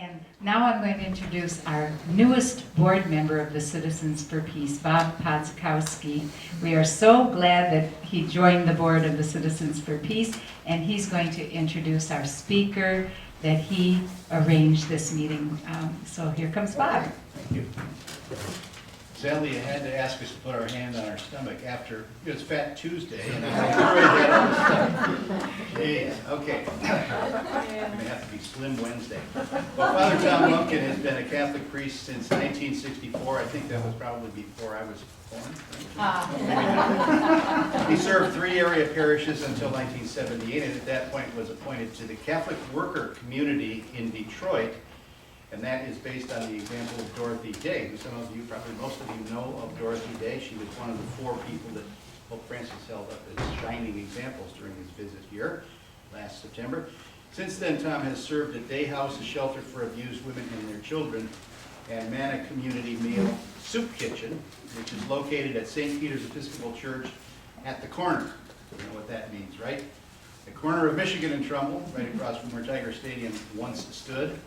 And now I'm going to introduce our newest board member of the Citizens for Peace, Bob Podzkowski. We are so glad that he joined the board of the Citizens for Peace, and he's going to introduce our speaker that he arranged this meeting. So here comes Bob. Thank you. Sadly, I had to ask us to put our hand on our stomach after, it's Fat Tuesday, and I enjoyed that on the stomach. Jeez, okay. It may have to be Slim Wednesday. Well, Father Tom Lumpkin has been a Catholic priest since 1964. I think that was probably before I was born. He served 3 area parishes until 1978, and at that point was appointed to the Catholic worker community in Detroit. And that is based on the example of Dorothy Day, who some of you, probably most of you know of Dorothy Day. She was one of the 4 people that Pope Francis held up as shining examples during his visit here last September. Since then, Tom has served at Day House, a shelter for abused women and their children, and Manna Community Meal Soup Kitchen, which is located at St. Peter's Episcopal Church at the corner. You know what that means, right? The corner of Michigan and Trumbull, right across from where Tiger Stadium once stood.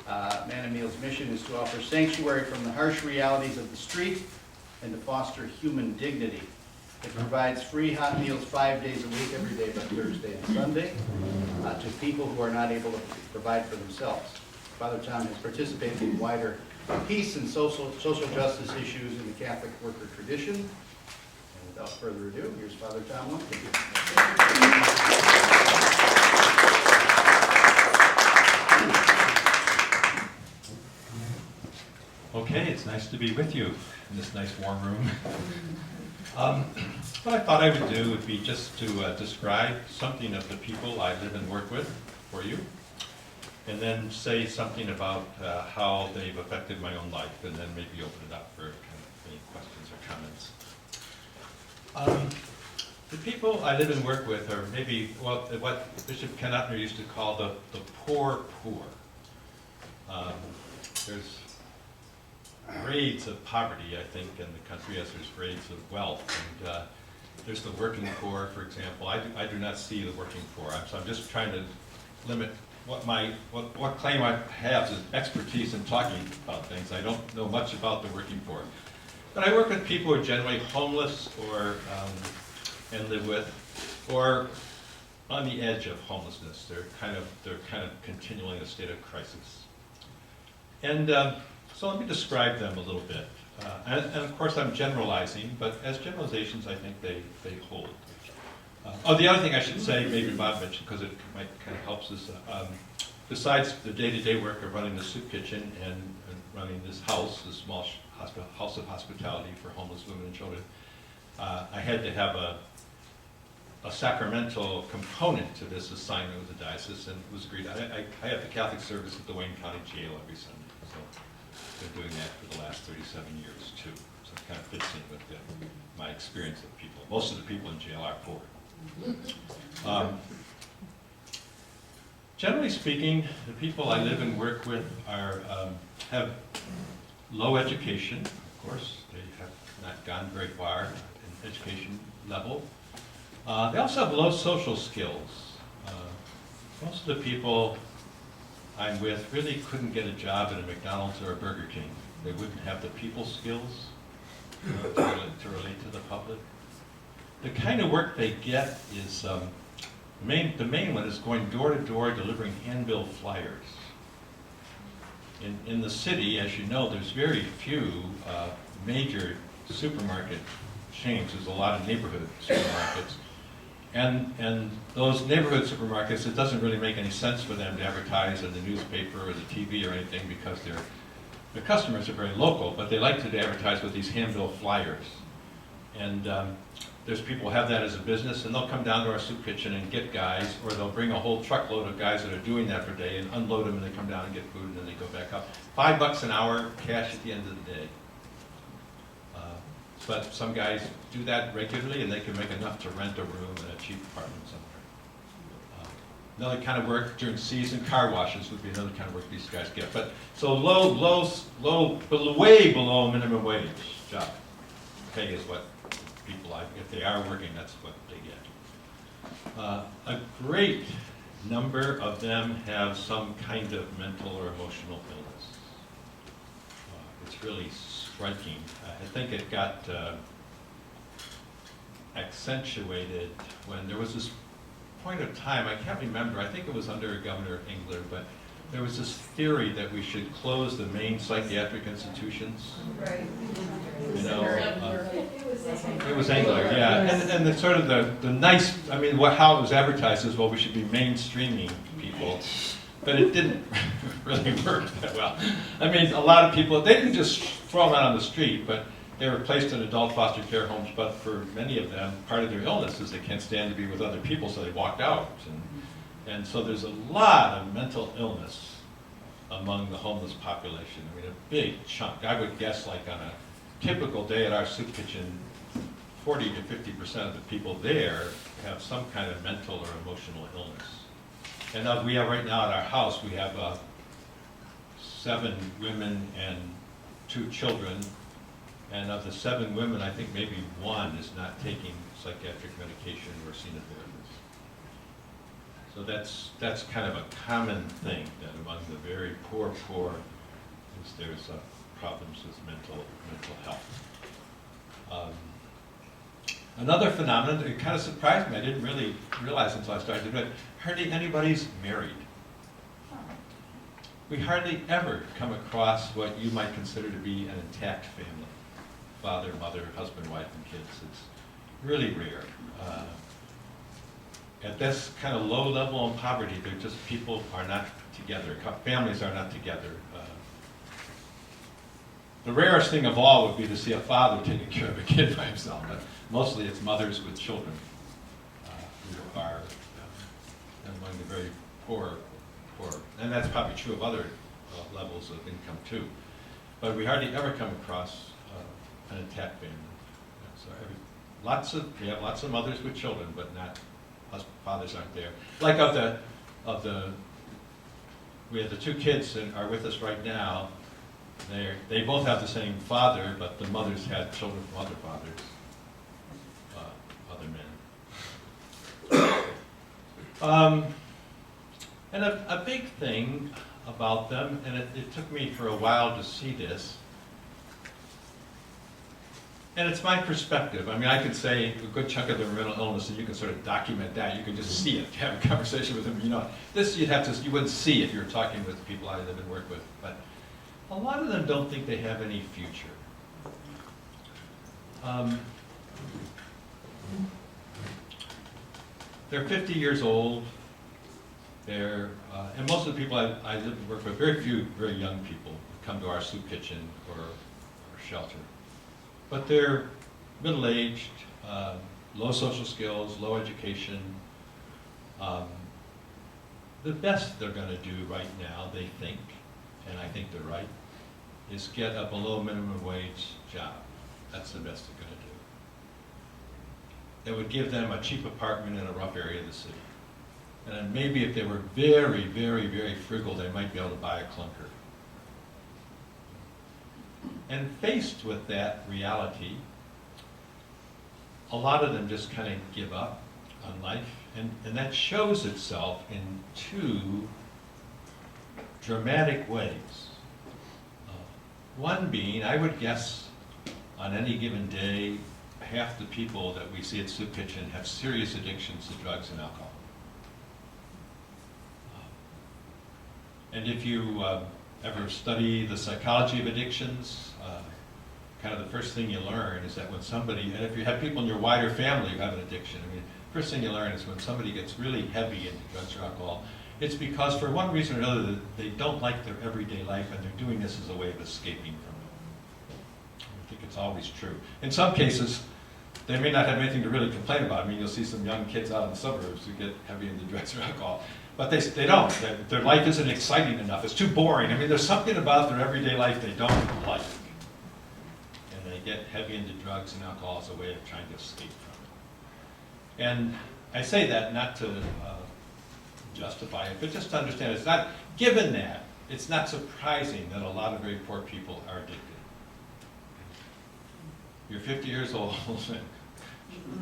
Manna Meal's mission is to offer sanctuary from the harsh realities of the street and to foster human dignity. It provides free hot meals 5 days a week, every day but Thursday and Sunday, to people who are not able to provide for themselves. Father Tom has participated in wider peace and social justice issues in the Catholic worker tradition. And without further ado, here's Father Tom Lumpkin. Okay, it's nice to be with you in this nice warm room. What I thought I would do would be just to describe something of the people I live and work with for you, and then say something about how they've affected my own life, and then maybe open it up for kind of any questions or comments. The people I live and work with are maybe, well, what Bishop Ken Upner used to call the poor. There's grades of poverty, I think, in the country as there's grades of wealth. And there's the working poor, for example. I do not see the working poor. So I'm just trying to limit what claim I have is expertise in talking about things. I don't know much about the working poor. But I work with people who are generally homeless or and live with, or on the edge of homelessness. They're kind of continuing a state of crisis. And so let me describe them a little bit. And of course I'm generalizing, but as generalizations I think they hold. The other thing I should say, maybe Bob mentioned, because it might kind of helps, is besides the day-to-day work of running the soup kitchen and running this house, this small house of hospitality for homeless women and children, I had to have a sacramental component to this assignment with the diocese, and it was agreed. I have the Catholic service at the Wayne County Jail every Sunday. So I've been doing that for the last 37 years too. So it kind of fits in with my experience of people. Most of the people in jail are poor. Generally speaking, the people I live and work with have low education, of course. They have not gone very far in education level. They also have low social skills. Most of the people I'm with really couldn't get a job at a McDonald's or a Burger King. They wouldn't have the people skills to relate to the public. The kind of work they get is, the main one is going door to door delivering handbill flyers. In the city, as you know, there's very few major supermarket chains. There's a lot of neighborhood supermarkets. And those neighborhood supermarkets, it doesn't really make any sense for them to advertise in the newspaper or the TV or anything because their customers are very local, but they like to advertise with these handbill flyers. And there's people who have that as a business, and they'll come down to our soup kitchen and get guys, or they'll bring a whole truckload of guys that are doing that for a day and unload them, and they come down and get food, and then they go back up. $5 an hour, cash at the end of the day. But some guys do that regularly, and they can make enough to rent a room in a cheap apartment somewhere. Another kind of work during season, car washes would be another kind of work these guys get. But so way below minimum wage job pay is what people, if they are working, that's what they get. A great number of them have some kind of mental or emotional illness. It's really striking. I think it got accentuated when there was this point of time, I can't remember, I think it was under Governor Engler, but there was this theory that we should close the main psychiatric institutions. Right. You know, it was Engler, yeah. And the sort of the nice, I mean, how it was advertised is, well, we should be mainstreaming people. But it didn't really work that well. I mean, a lot of people, they didn't just throw them out on the street, but they were placed in adult foster care homes, but for many of them, part of their illness is they can't stand to be with other people, so they walked out. And so there's a lot of mental illness among the homeless population. I mean, a big chunk. I would guess like on a typical day at our soup kitchen, 40 to 50% of the people there have some kind of mental or emotional illness. And we have right now at our house, we have 7 women and 2 children. And of the 7 women, I think maybe 1 is not taking psychiatric medication or seen a therapist. So that's kind of a common thing, that among the very poor, is there's problems with mental health. Another phenomenon, it kind of surprised me, I didn't really realize until I started doing it, hardly anybody's married. We hardly ever come across what you might consider to be an intact family. Father, mother, husband, wife, and kids. It's really rare. At this kind of low level in poverty, they're just, people are not together, families are not together. The rarest thing of all would be to see a father taking care of a kid by himself, but mostly it's mothers with children who are among the very poor. And that's probably true of other levels of income too. But we hardly ever come across an intact family. So we have lots of mothers with children, but not fathers aren't there. Like we have the 2 kids that are with us right now. They both have the same father, but the mothers had children from other fathers, other men. And a big thing about them, and it took me for a while to see this, and it's my perspective. I mean, I could say a good chunk of their mental illness, and you can sort of document that. You can just see it, have a conversation with them. You know, this you wouldn't see if you were talking with people I live and work with. But a lot of them don't think they have any future. They're 50 years old. And most of the people I live and work with, very few very young people come to our soup kitchen or shelter. But they're middle-aged, low social skills, low education. The best they're going to do right now, they think, and I think they're right, is get a below minimum wage job. That's the best they're going to do. That would give them a cheap apartment in a rough area of the city. And then maybe if they were very, very, very frugal, they might be able to buy a clunker. And faced with that reality, a lot of them just kind of give up on life. And that shows itself in 2 dramatic ways. One being, I would guess, on any given day, half the people that we see at Soup Kitchen have serious addictions to drugs and alcohol. And if you ever study the psychology of addictions, kind of the first thing you learn is that when somebody, and if you have people in your wider family who have an addiction, I mean, first thing you learn is when somebody gets really heavy into drugs or alcohol, it's because for one reason or another they don't like their everyday life and they're doing this as a way of escaping from it. I think it's always true. In some cases, they may not have anything to really complain about. I mean, you'll see some young kids out in the suburbs who get heavy into drugs or alcohol. But they don't. Their life isn't exciting enough. It's too boring. I mean, there's something about their everyday life they don't like. And they get heavy into drugs and alcohol as a way of trying to escape from it. And I say that not to justify it, but just to understand it's not, given that, it's not surprising that a lot of very poor people are addicted. You're 50 years old,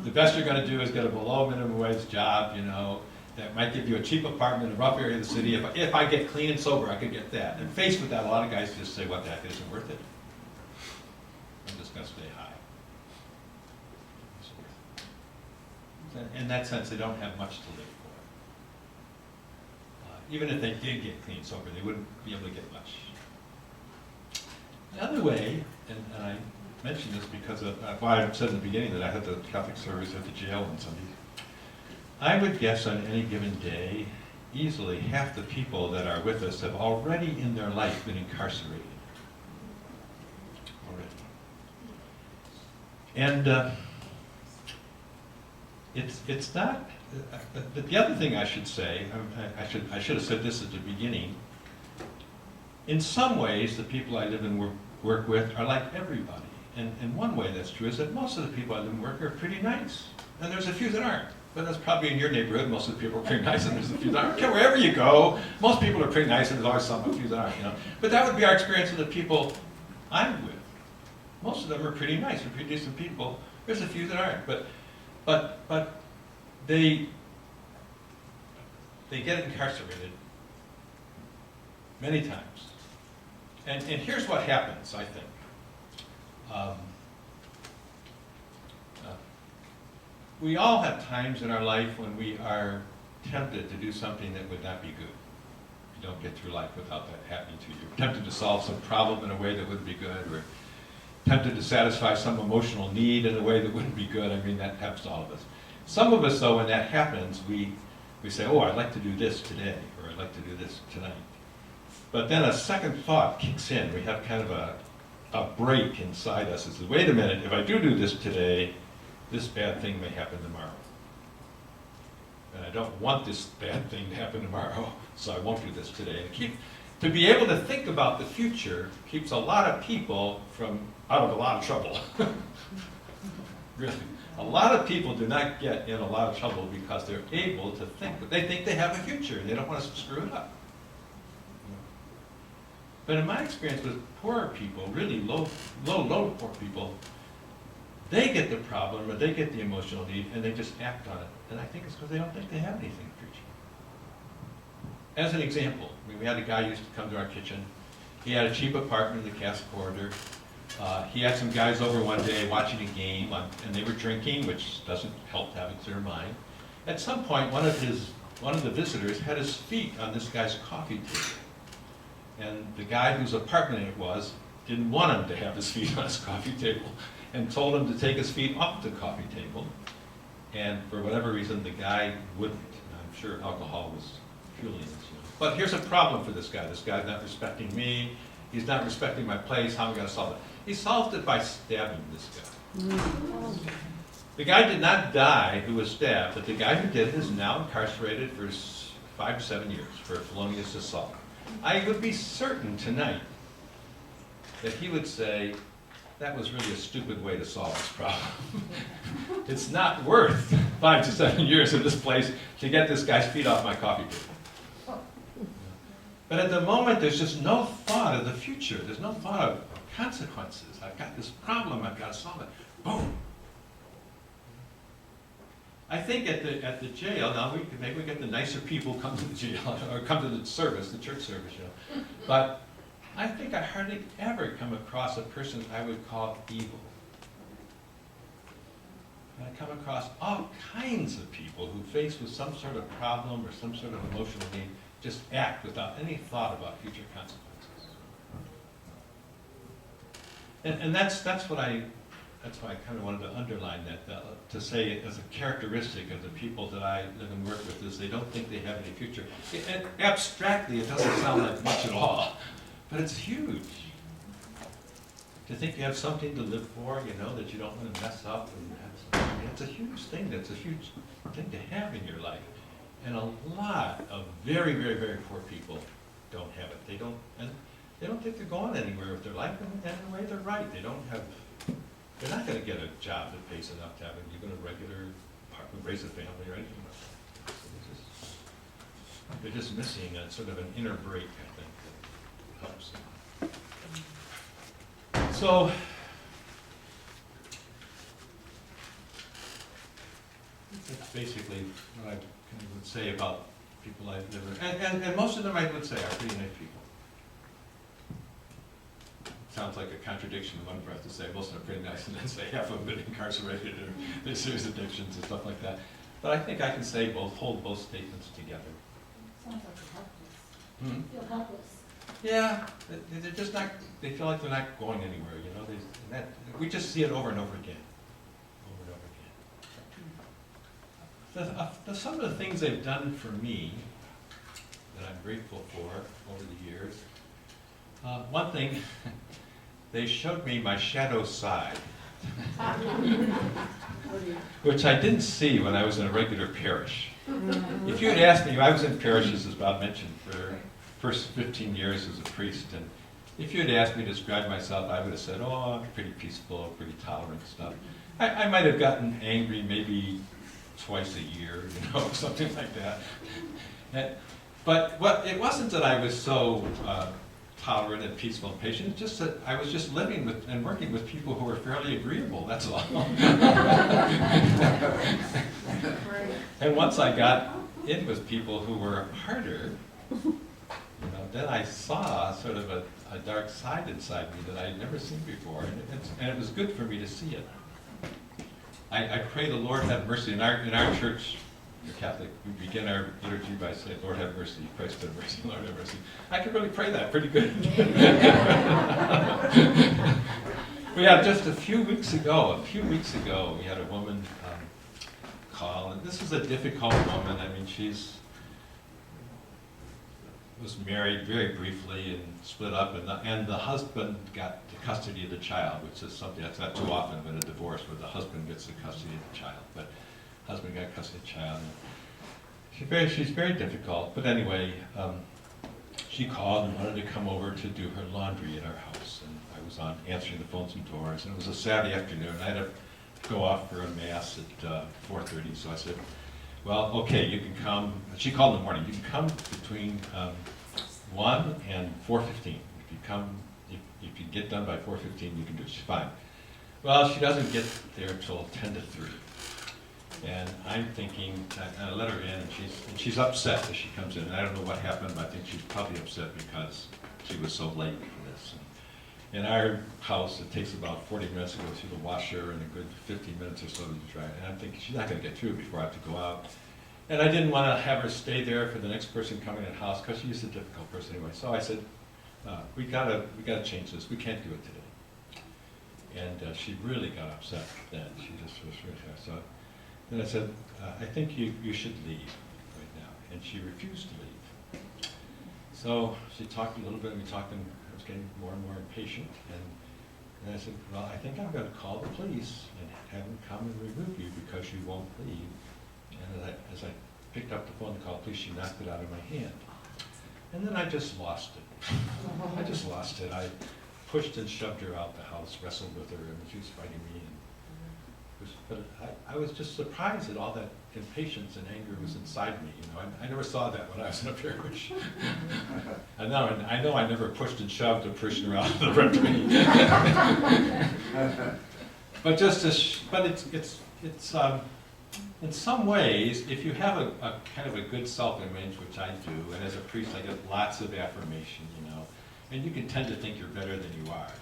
the best you're going to do is get a below minimum wage job, you know, that might give you a cheap apartment in a rough area of the city. If I get clean and sober, I could get that. And faced with that, a lot of guys just say, what the heck, it isn't worth it. I'm just going to stay high. In that sense, they don't have much to live for. Even if they did get clean sober, they wouldn't be able to get much. The other way, and I mention this because of why I said in the beginning that I had the Catholic service at the jail on Sunday. I would guess on any given day, easily half the people that are with us have already in their life been incarcerated. Already. And it's not, the other thing I should say, I should have said this at the beginning. In some ways, the people I live and work with are like everybody. And one way that's true is that most of the people I live and work with are pretty nice. And there's a few that aren't. But that's probably in your neighborhood. Most of the people are pretty nice, and there's a few that aren't. Okay, wherever you go, most people are pretty nice, and there's always some, a few that aren't, you know. But that would be our experience with the people I'm with. Most of them are pretty nice, they're pretty decent people. There's a few that aren't. But they get incarcerated many times. And here's what happens, I think. We all have times in our life when we are tempted to do something that would not be good. You don't get through life without that happening to you. You're tempted to solve some problem in a way that wouldn't be good, or tempted to satisfy some emotional need in a way that wouldn't be good. I mean, that happens to all of us. Some of us, though, when that happens, we say, oh, I'd like to do this today, or I'd like to do this tonight. But then a second thought kicks in. We have kind of a break inside us. It says, wait a minute, if I do this today, this bad thing may happen tomorrow. And I don't want this bad thing to happen tomorrow, so I won't do this today. To be able to think about the future keeps a lot of people out of a lot of trouble. Really. A lot of people do not get in a lot of trouble because they're able to think, but they think they have a future and they don't want to screw it up. But in my experience with poorer people, really low poor people, they get the problem or they get the emotional need and they just act on it. And I think it's because they don't think they have anything future. As an example, we had a guy who used to come to our kitchen. He had a cheap apartment in the Cass Corridor. He had some guys over one day watching a game, and they were drinking, which doesn't help to have a clear mind. At some point, one of the visitors had his feet on this guy's coffee table. And the guy whose apartment it was didn't want him to have his feet on his coffee table and told him to take his feet off the coffee table. And for whatever reason, the guy wouldn't. I'm sure alcohol was fueling this. But here's a problem for this guy. This guy's not respecting me. He's not respecting my place. How am I going to solve it? He solved it by stabbing this guy. The guy did not die who was stabbed, but the guy who did it is now incarcerated for 5 to 7 years for felonious assault. I would be certain tonight that he would say, that was really a stupid way to solve this problem. It's not worth 5 to 7 years in this place to get this guy's feet off my coffee table. But at the moment, there's just no thought of the future. There's no thought of consequences. I've got this problem, I've got to solve it. Boom. I think at the jail, now maybe we get the nicer people come to the jail, or come to the service, the church service, you know. But I think I hardly ever come across a person I would call evil. And I come across all kinds of people who, faced with some sort of problem or some sort of emotional need, just act without any thought about future consequences. And that's why I kind of wanted to underline that, to say as a characteristic of the people that I live and work with is they don't think they have any future. And abstractly, it doesn't sound like much at all, but it's huge. To think you have something to live for, you know, that you don't want to mess up, and it's a huge thing. That's a huge thing to have in your life. And a lot of very, very, very poor people don't have it. They don't think they're going anywhere with their life, and in a way they're right. They're not going to get a job that pays enough to have even a regular apartment, raise a family, or anything like that. So they're just missing a sort of an inner break, I think, that helps them. So, basically what I kind of would say about people I've never, and most of them I would say are pretty nice people. Sounds like a contradiction in one breath to say most of them are pretty nice and then say half of them have been incarcerated or there's serious addictions and stuff like that. But I think I can say both, hold both statements together. Sounds like you're helpless. Hmm? You feel helpless. Yeah, they're just not, they feel like they're not going anywhere, you know, we just see it over and over again, over and over again. Some of the things they've done for me that I'm grateful for over the years, one thing, they showed me my shadow side, which I didn't see when I was in a regular parish. If you had asked me, I was in parishes, as Bob mentioned, for first 15 years as a priest, and if you had asked me to describe myself, I would have said, oh, I'm pretty peaceful, pretty tolerant and stuff. I might have gotten angry maybe twice a year, you know, something like that. But it wasn't that I was so tolerant and peaceful and patient, it's just that I was just living with and working with people who were fairly agreeable, that's all. And once I got in with people who were harder, you know, then I saw sort of a dark side inside me that I had never seen before, and it was good for me to see it. I pray the Lord have mercy. In our church, the Catholic, we begin our liturgy by saying, Lord have mercy, Christ have mercy, Lord have mercy. I could really pray that pretty good. We had just a few weeks ago, we had a woman call, and this is a difficult woman. I mean, was married very briefly and split up, and the husband got the custody of the child, which is something that's not too often in a divorce where the husband gets the custody of the child, but husband got custody of the child. She's very difficult, but anyway, she called and wanted to come over to do her laundry at our house, and I was on answering the phones and doors, and it was a Saturday afternoon. I had to go off for a mass at 4:30, so I said, well, okay, you can come. She called in the morning. You can come between 1 and 4:15. If you come, if you get done by 4:15, you can do it. She's fine. Well, she doesn't get there till 10 to 3. And I'm thinking, I let her in, and she's upset as she comes in. And I don't know what happened, but I think she's probably upset because she was so late for this. And in our house, it takes about 40 minutes to go through the washer and a good 15 minutes or so to dry. And I'm thinking she's not going to get through before I have to go out. And I didn't want to have her stay there for the next person coming in the house because she's a difficult person anyway. So I said, we gotta change this. We can't do it today. And she really got upset then. She just was really upset. So then I said, I think you should leave right now. And she refused to leave. So she talked a little bit, and we talked, and I was getting more and more impatient. And I said, well, I think I'm going to call the police and have them come and remove you because you won't leave. And as I picked up the phone to call the police, she knocked it out of my hand. And then I just lost it. I just lost it. I pushed and shoved her out the house, wrestled with her, and she was fighting me. But I was just surprised that all that impatience and anger was inside me. You know, I never saw that when I was in a parish. I know I never pushed and shoved a person around the rectory. But it's in some ways, if you have a kind of a good self-image, which I do, and as a priest I get lots of affirmation, you know, and you can tend to think you're better than you are.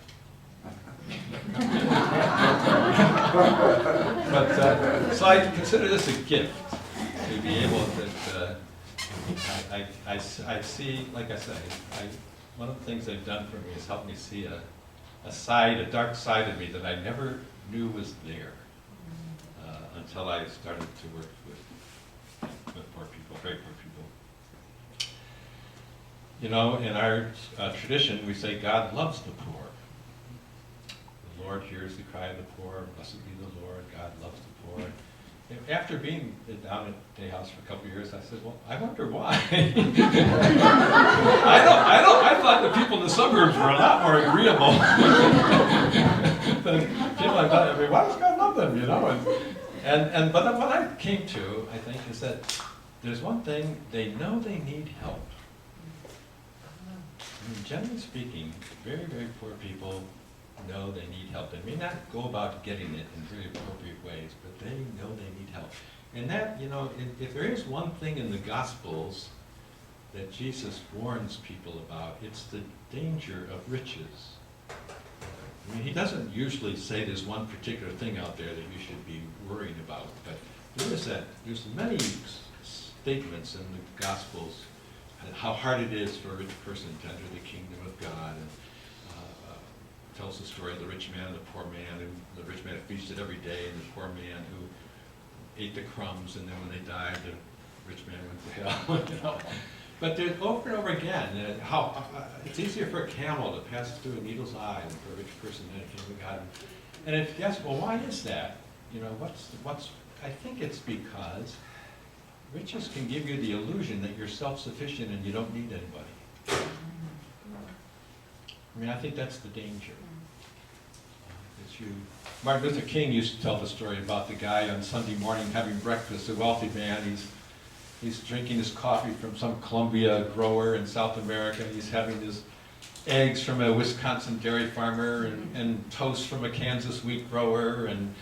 But so I consider this a gift to be able to. I see, like I say, one of the things they've done for me is help me see a dark side of me that I never knew was there until I started to work with poor people, very poor people. You know, in our tradition, we say God loves the poor. The Lord hears the cry of the poor. Blessed be the Lord. God loves the poor. And after being down at Day House for a couple of years, I said, well, I wonder why. I thought the people in the suburbs were a lot more agreeable than people I thought. I mean, why does God love them? You know, but what I came to, I think, is that there's one thing: they know they need help. I mean, generally speaking, very, very poor people know they need help. They may not go about getting it in very appropriate ways, but they know they need help. And that, you know, if there is one thing in the Gospels that Jesus warns people about, it's the danger of riches. I mean, he doesn't usually say there's one particular thing out there that you should be worried about, but there's many statements in the Gospels how hard it is for a rich person to enter the kingdom of God, and tells the story of the rich man and the poor man, and the rich man feasted every day, and the poor man who ate the crumbs, and then when they died, the rich man went to hell. You know? But there's over and over again how it's easier for a camel to pass through a needle's eye than for a rich person to enter the kingdom of God. And if yes, well, why is that? You know, I think it's because riches can give you the illusion that you're self-sufficient and you don't need anybody. I mean, I think that's the danger. Martin Luther King used to tell the story about the guy on Sunday morning having breakfast, a wealthy man. He's drinking his coffee from some Columbia grower in South America. He's having his eggs from a Wisconsin dairy farmer, and toast from a Kansas wheat grower, and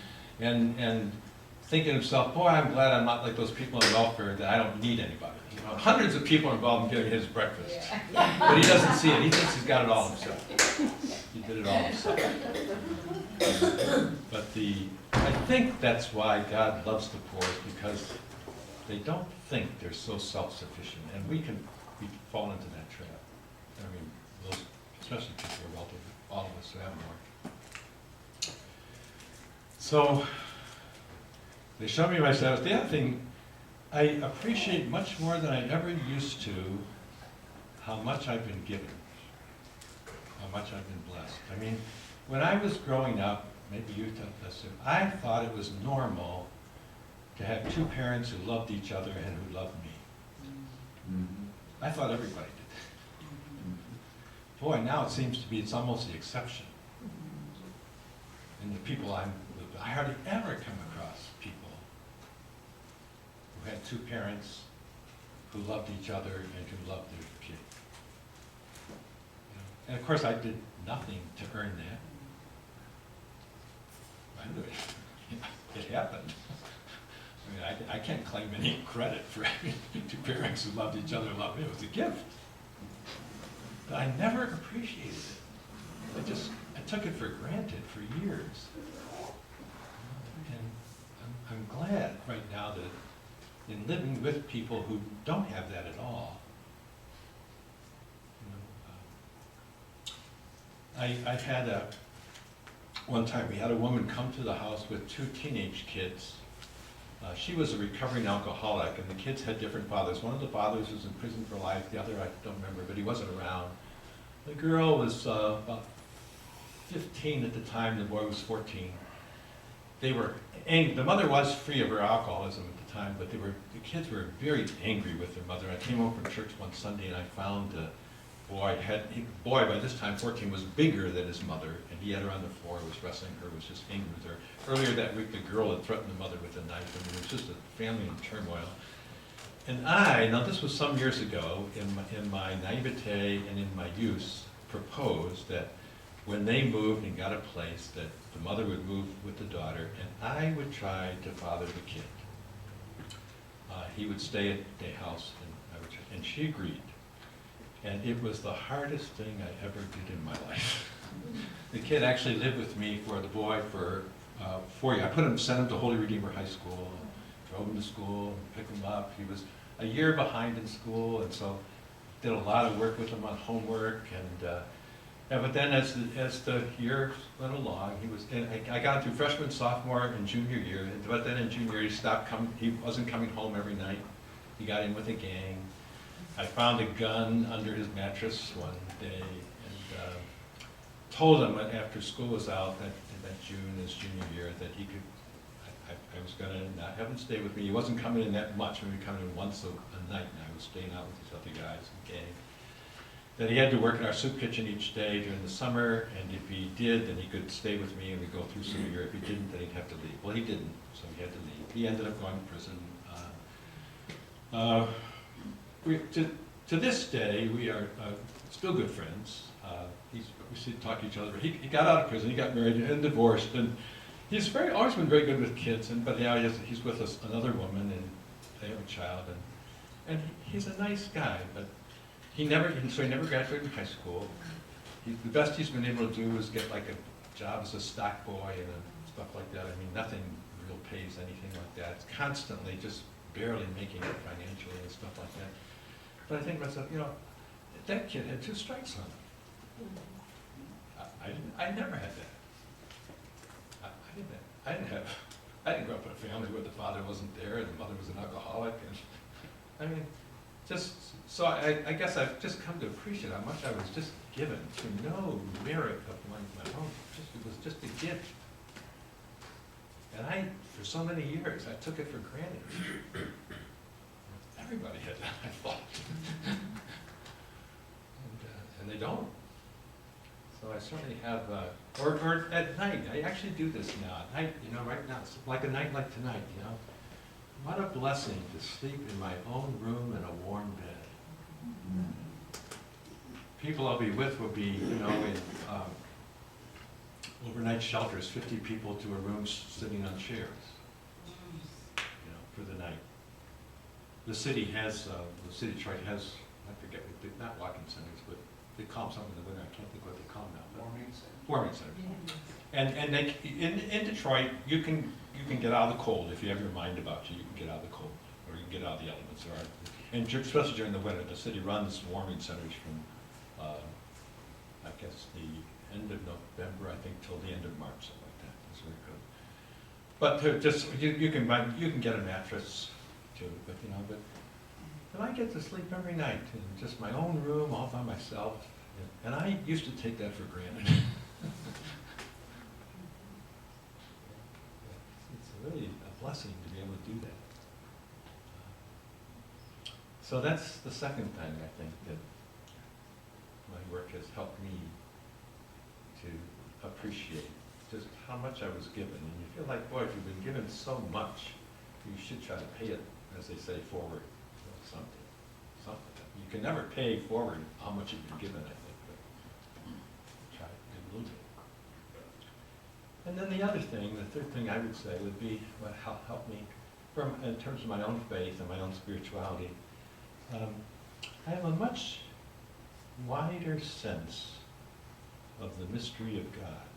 thinking to himself, boy, I'm glad I'm not like those people on welfare, that I don't need anybody. You know, hundreds of people are involved in getting his breakfast. Yeah. But he doesn't see it. He thinks he's got it all himself. He did it all himself. But I think that's why God loves the poor, because they don't think they're so self-sufficient. And we fall into that trap. I mean, especially people who are wealthy, all of us who have more. So, they show me my status. The other thing, I appreciate much more than I ever used to how much I've been given, how much I've been blessed. I mean, when I was growing up, maybe you thought this too, I thought it was normal to have two parents who loved each other and who loved me. Mm-hmm. I thought everybody did. Mm-hmm. Boy, now it seems to be, it's almost the exception. And the people I hardly ever come across people who had two parents who loved each other and who loved their kid. You know? And of course, I did nothing to earn that. I knew it happened. I mean, I can't claim any credit for having two parents who loved each other and loved me. It was a gift. But I never appreciated it. I took it for granted for years. And I'm glad right now that in living with people who don't have that at all, you know, I've had one time we had a woman come to the house with two teenage kids. She was a recovering alcoholic, and the kids had different fathers. One of the fathers was in prison for life, the other I don't remember, but he wasn't around. The girl was about 15 at the time, the boy was 14. They were angry. The mother was free of her alcoholism at the time, but the kids were very angry with their mother. I came home from church one Sunday and I found the boy by this time 14, was bigger than his mother, and he had her on the floor, was wrestling her, was just angry with her. Earlier that week, the girl had threatened the mother with a knife, and it was just a family in turmoil. And now this was some years ago, in my naivete and in my youth, proposed that when they moved and got a place, that the mother would move with the daughter, and I would try to father the kid. He would stay at the house, and she agreed. And it was the hardest thing I ever did in my life. The kid actually lived with me for 4 years. Sent him to Holy Redeemer High School, and drove him to school, and picked him up. He was a year behind in school, and so did a lot of work with him on homework. But then as the years went along, I got through freshman, sophomore, and junior year. But then in junior year, he stopped coming. He wasn't coming home every night. He got in with a gang. I found a gun under his mattress one day, and told him after school was out that his junior year, that he could. I was going to not have him stay with me. He wasn't coming in that much. We were coming in once a night, and I was staying out with these other guys in gang. That he had to work in our soup kitchen each day during the summer, and if he did, then he could stay with me and we'd go through some year. If he didn't, then he'd have to leave. Well, he didn't, so he had to leave. He ended up going to prison. To this day, we are still good friends. We still talk to each other. He got out of prison, he got married and divorced, and He's always been very good with kids, but yeah, he's with another woman, and they have a child, and he's a nice guy, but he never graduated from high school. The best he's been able to do is get like a job as a stock boy and stuff like that. I mean, nothing real pays anything like that. It's constantly just barely making it financially and stuff like that. But I think to myself, that kid had 2 strikes on him. I never had that. I didn't grow up in a family where the father wasn't there and the mother was an alcoholic, and I mean, so I guess I've just come to appreciate how much I was just given to no merit of my own. It was just a gift, and for so many years I took it for granted. Everybody had that, I thought, and they don't. So I certainly have, or at night, I actually do this now. At night, right now, it's like a night like tonight, What a blessing to sleep in my own room in a warm bed. People I'll be with will be, in overnight shelters, 50 people to a room sitting on chairs, for the night. The city of Detroit has, I forget, not walking centers, but they call them something in the winter, I can't think what they call them now. Warming centers. And they, in Detroit, you can get out of the cold if you have your mind about you. You can get out of the cold, or you can get out of the elements. And especially during the winter, the city runs warming centers from, I guess, the end of November, I think, till the end of March, something like that. It's very good. But you can get a mattress too, but I get to sleep every night in just my own room, all by myself. And I used to take that for granted. It's really a blessing to be able to do that. So that's the second thing I think that my work has helped me to appreciate just how much I was given. And you feel like, boy, if you've been given so much, you should try to pay it, as they say, forward. Something. You can never pay forward how much you've been given, I think, but try to do a little bit. And then the other thing, the third thing I would say would be what helped me in terms of my own faith and my own spirituality. I have a much wider sense of the mystery of God.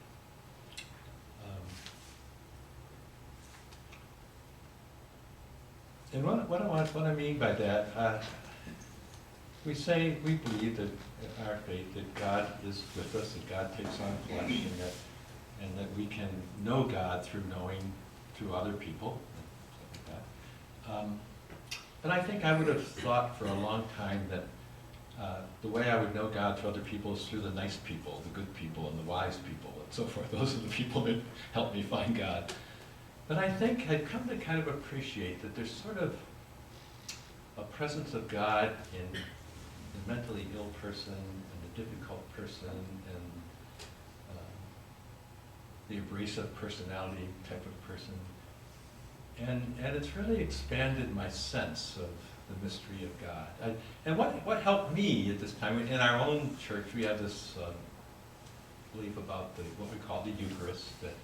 And what I mean by that, we believe that in our faith that God is with us, that God takes on flesh, and that we can know God through other people, and stuff like that. And I think I would have thought for a long time that the way I would know God through other people is through the nice people, the good people, and the wise people, and so forth. Those are the people that help me find God. But I think I've come to kind of appreciate that there's sort of a presence of God in the mentally ill person, and the difficult person, and the abrasive personality type of person. And it's really expanded my sense of the mystery of God. And what helped me at this time, in our own church, we have this belief about what we call the Eucharist, that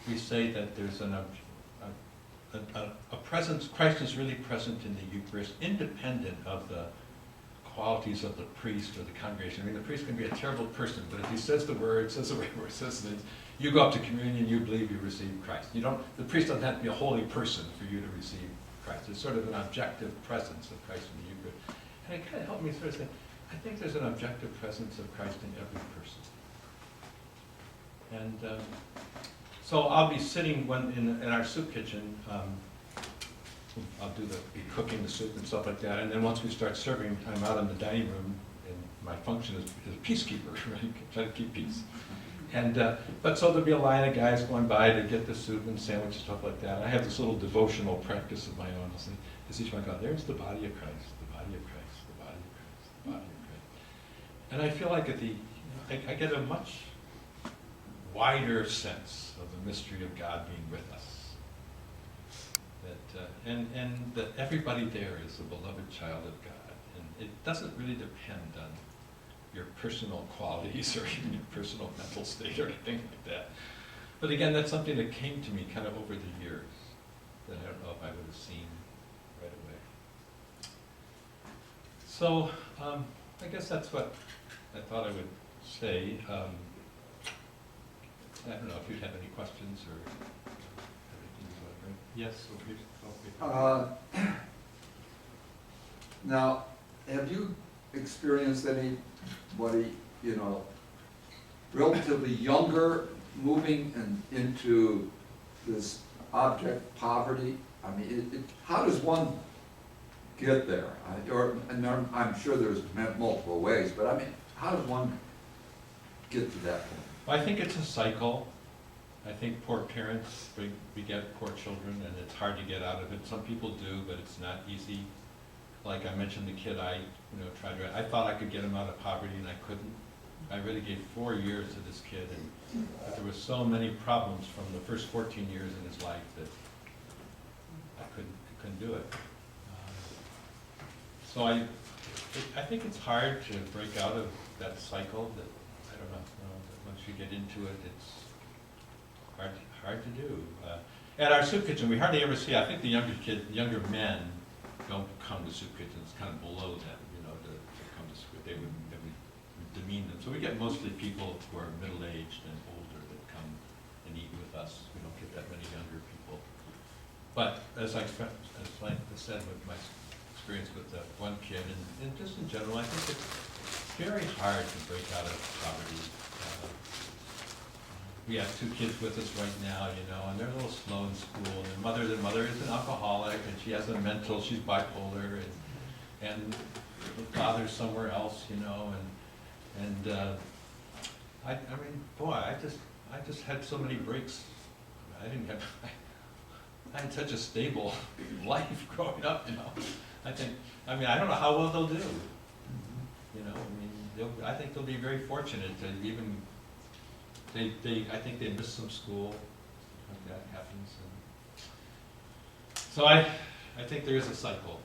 we say that there's a presence, Christ is really present in the Eucharist, independent of the qualities of the priest or the congregation. I mean, the priest can be a terrible person, but if he says the word, says the right word, says things, you go up to communion, you believe you receive Christ. The priest doesn't have to be a holy person for you to receive Christ. There's sort of an objective presence of Christ in the Eucharist. And it kind of helped me sort of say, I think there's an objective presence of Christ in every person. And so I'll be sitting in our soup kitchen. I'll do the cooking the soup and stuff like that. And then once we start serving, I'm out in the dining room, and my function is a peacekeeper, right? Try to keep peace. And but so there'll be a line of guys going by to get the soup and sandwich and stuff like that. I have this little devotional practice of my own. I'll say, as each one goes, there's the body of Christ, the body of Christ, the body of Christ, the body of Christ. And I feel like I get a much wider sense of the mystery of God being with us. That and that everybody there is a beloved child of God, and it doesn't really depend on your personal qualities or even your personal mental state or anything like that. But again, that's something that came to me kind of over the years, that I don't know if I would have seen right away. So, I guess that's what I thought I would say. I don't know if you'd have any questions or anything you want to bring. Yes, okay. Now, have you experienced anybody, relatively younger moving into this object poverty? I mean, how does one get there? I'm sure there's multiple ways, but I mean, how does one get to that point? I think it's a cycle. I think poor parents beget poor children, and it's hard to get out of it. Some people do, but it's not easy. Like I mentioned, the kid I I thought I could get him out of poverty, and I couldn't. I really gave 4 years to this kid, but there were so many problems from the first 14 years in his life that I couldn't do it. So I think it's hard to break out of that cycle. That I don't know. Once you get into it, it's hard to do. At our soup kitchen, we hardly ever see. I think the younger men don't come to soup kitchens. Kind of below them, to come to soup. They would demean them. So we get mostly people who are middle-aged and older that come and eat with us. We don't get that many younger people. But as I said with my experience with one kid, and just in general, I think it's very hard to break out of poverty. We have 2 kids with us right now, and they're a little slow in school. And their mother is an alcoholic, and she has a mental, she's bipolar, and the father's somewhere else, I mean, boy, I just had so many breaks. I had such a stable life growing up, I don't know how well they'll do. I think they'll be very fortunate to even. I think they miss some school. Like that happens. So I think there is a cycle.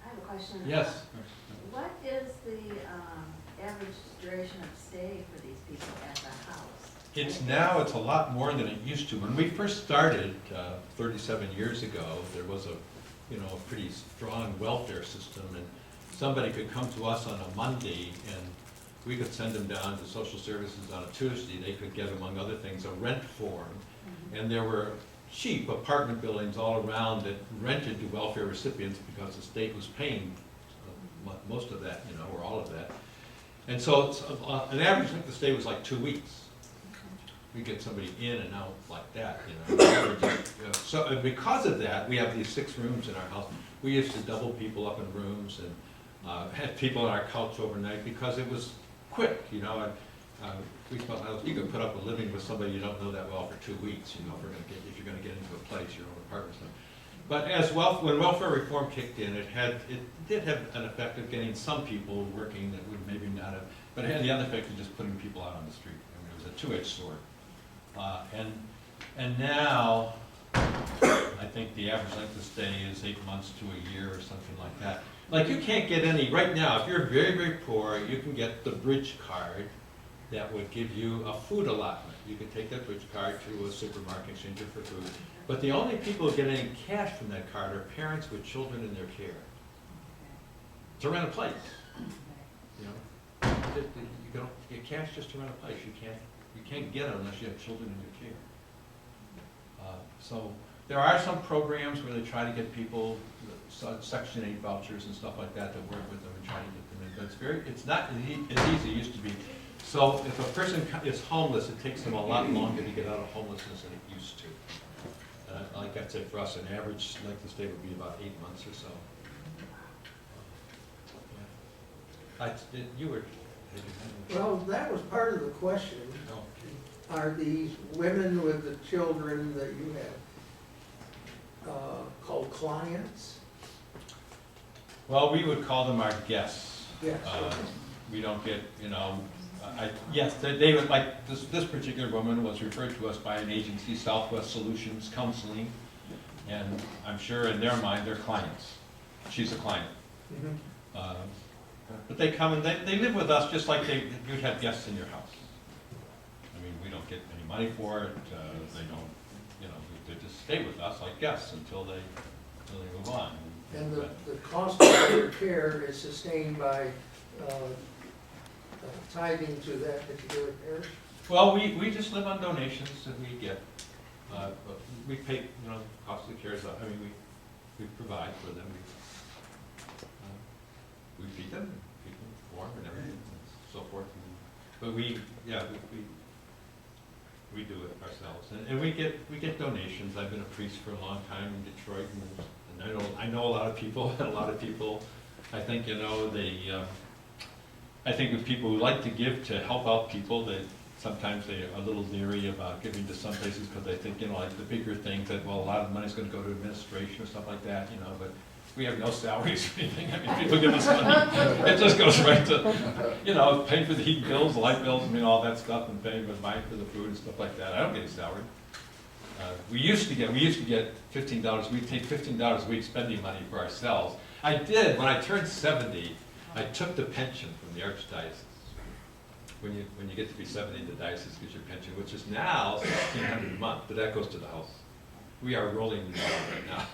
I have a question. Yes. What is the average duration of stay for these people at the house? It's a lot more than it used to. When we first started 37 years ago, there was a pretty strong welfare system, and somebody could come to us on a Monday and we could send them down to social services on a Tuesday. They could get, among other things, a rent form. And there were cheap apartment buildings all around that rented to welfare recipients because the state was paying most of that, or all of that. And so an average length of stay was like 2 weeks. We get somebody in and out like that, So and because of that, we have these 6 rooms in our house. We used to double people up in rooms and had people on our couch overnight because it was quick, we felt you could put up a living with somebody you don't know that well for 2 weeks, if you're going to get into a place, your own apartment. But when welfare reform kicked in, it did have an effect of getting some people working that would maybe not have, but it had the other effect of just putting people out on the street. It was a two-edged sword. And now, I think the average length of stay is 8 months to a year or something like that. Like you can't get any, right now, if you're very, very poor, you can get the bridge card that would give you a food allotment. You could take that bridge card to a supermarket, exchange it for food. But the only people who get any cash from that card are parents with children in their care. To rent a place. You don't get cash just to rent a place. You can't get it unless you have children in your care. So there are some programs where they try to get people Section 8 vouchers and stuff like that work with them and try to get them in. But it's not as easy as it used to be. So if a person is homeless, it takes them a lot longer to get out of homelessness than it used to. Like I said, for us, an average length of stay would be about 8 months or so. You were. Well, that was part of the question. Oh. Are these women with the children that you have called clients? Well, we would call them our guests. Yes. We don't get, yes, they would, like, this particular woman was referred to us by an agency, Southwest Solutions Counseling, and I'm sure in their mind, they're clients. She's a client. Mm-hmm. But they come and they live with us just like you'd have guests in your house. mean, we don't get any money for it, they don't, you know, they just stay with us like guests until they move on. And the cost of their care is sustained by tithing to that particular parish? Well, we just live on donations that we get. But we pay, you know, cost of care is, I mean, we provide for them. We feed them, keep them warm and everything, and so forth. But we do it ourselves. And we get donations. I've been a priest for a long time in Detroit, and I know a lot of people, and a lot of people, I think, you know, I think with people who like to give to help out people, that sometimes they are a little leery about giving to some places because they think, you know, like the bigger things that, well, a lot of money's going to go to administration or stuff like that, you know, but we have no salaries or anything. I mean, people give us money. It just goes right to, you know, paying for the heat bills, the light bills, I mean, all that stuff, and paying for buying for the food and stuff like that. I don't get a salary. We used to get $15. We take $15 a week spending money for ourselves. I did, when I turned 70, I took the pension from the Archdiocese. When you get to be 70, the diocese gives you a pension, which is now $1,600 a month, but that goes to the house. We are rolling in right now.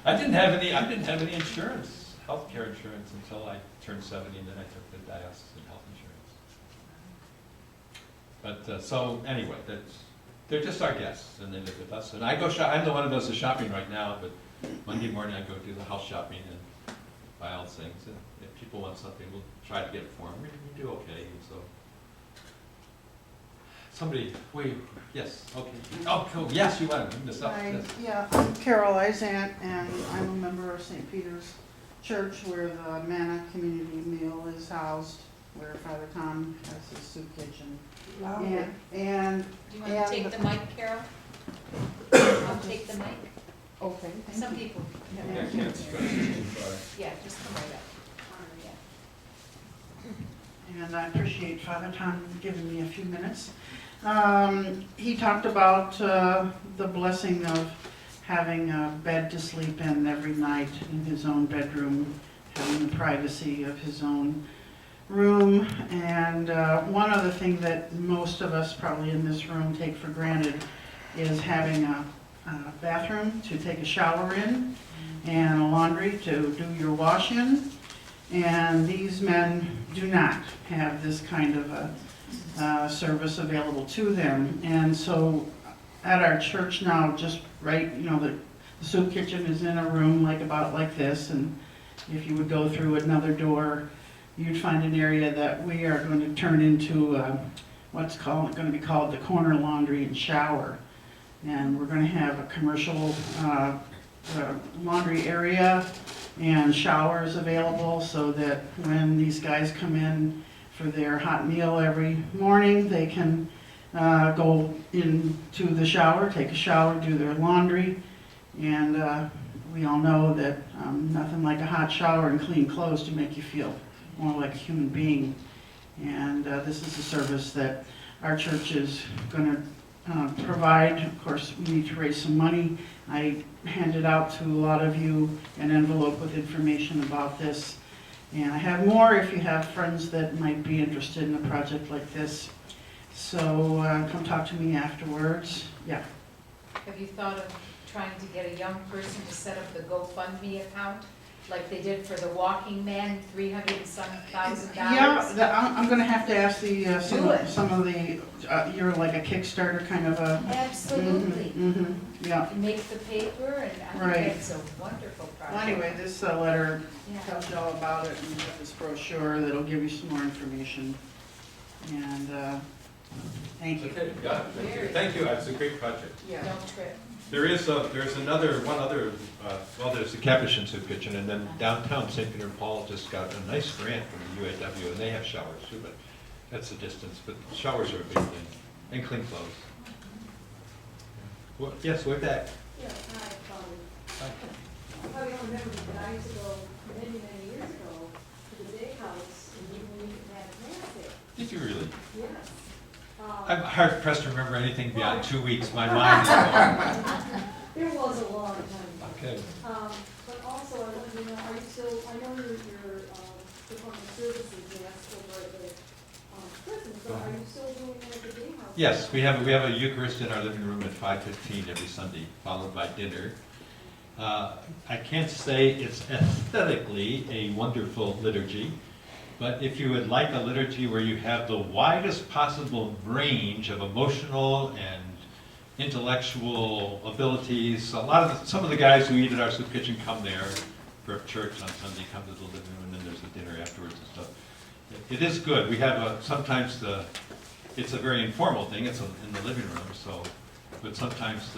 I didn't have any insurance, healthcare insurance, until I turned 70, and then I took the diocesan health insurance. But so anyway, they're just our guests, and they live with us. And I go shop. I'm the one who does the shopping right now, but Monday morning I go do the house shopping and buy all the things. And if people want something, we'll try to get it for them. We do okay. And so somebody, wait, yes, okay. Oh, cool. Yes, you want to bring this up. Hi, Yes. yeah, I'm Carol Isant, and I'm a member of St. Peter's Church, where the Manna community meal is housed, where Father Tom has his soup kitchen. And Do you want to take the mic, Carol? I'll take the mic. okay, Some thank you. people, Yeah, can't stretch it too far. yeah, just come right up. Yeah. And I appreciate Father Tom giving me a few minutes. He talked about the blessing of having a bed to sleep in every night in his own bedroom, having the privacy of his own room. And one other thing that most of us probably in this room take for granted is having a bathroom to take a shower in and a laundry to do your wash in. And these men do not have this kind of a service available to them. And so at our church now, just right, you know, the soup kitchen is in a room about like this, and if you would go through another door, you'd find an area that we are going to turn into what's going to be called the corner laundry and shower. And we're going to have a commercial laundry area and showers available, so that when these guys come in for their hot meal every morning, they can go into the shower, take a shower, do their laundry. And we all know that nothing like a hot shower and clean clothes to make you feel more like a human being. And this is a service that our church is going to provide. Of course, we need to raise some money. I handed out to a lot of you an envelope with information about this. And I have more if you have friends that might be interested in a project like this. So come talk to me afterwards. Yeah. Have you thought of trying to get a young person to set up the GoFundMe account, like they did for the Walking Man, $300,000? Yeah, I'm going to have to ask the Do it. some of the you're like a Kickstarter kind of a. Absolutely. Yeah. Make the paper, and I Right. think it's a wonderful project. Well, anyway, this letter Yeah. tells you all about it, and you have this brochure that'll give you some more information. And thank you. Okay, got it. Thank you. Thank you. It's a great project. Yeah. Don't trip. There's one other, well, there's the Capuchin Soup Kitchen, and then downtown St. Peter and Paul just got a nice grant from the UAW, and they have showers too, but that's the distance, but showers are a big thing, and clean clothes. Well, yes, we're back. Yeah, hi, Polly. Hi. I probably don't remember, but I used to go many, many years ago to the bakehouse and even we could have plastic. Did you really? Yes. I'm hard pressed to remember anything beyond 2 weeks, my mind is gone. There was a long time ago. Okay. But also, I wanted to know, are you still, I know your Department of Services, yes, over at the prisons, but are you still doing it at the day house? Yes, we have a Eucharist in our living room at 5:15 every Sunday, followed by dinner. I can't say it's aesthetically a wonderful liturgy, but if you would like a liturgy where you have the widest possible range of emotional and intellectual abilities, some of the guys who eat at our soup kitchen come there for church on Sunday, come to the living room, and then there's a dinner afterwards and stuff. It is good. We have sometimes it's a very informal thing. It's in the living room, so, but sometimes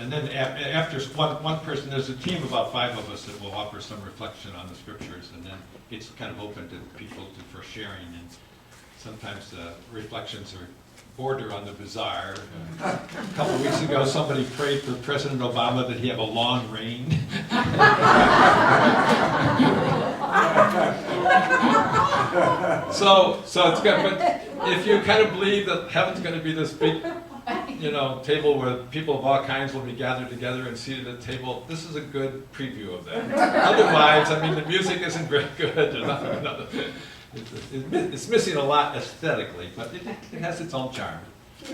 and then after one person, there's a team of about 5 of us that will offer some reflection on the scriptures, and then it's kind of open to people for sharing, and sometimes the reflections are border on the bizarre. A couple of weeks ago, somebody prayed for President Obama that he have a long reign. So it's good, but if you kind of believe that heaven's going to be this big, table where people of all kinds will be gathered together and seated at the table, this is a good preview of that. Otherwise, I mean, the music isn't very good. It's missing a lot aesthetically, but it has its own charm.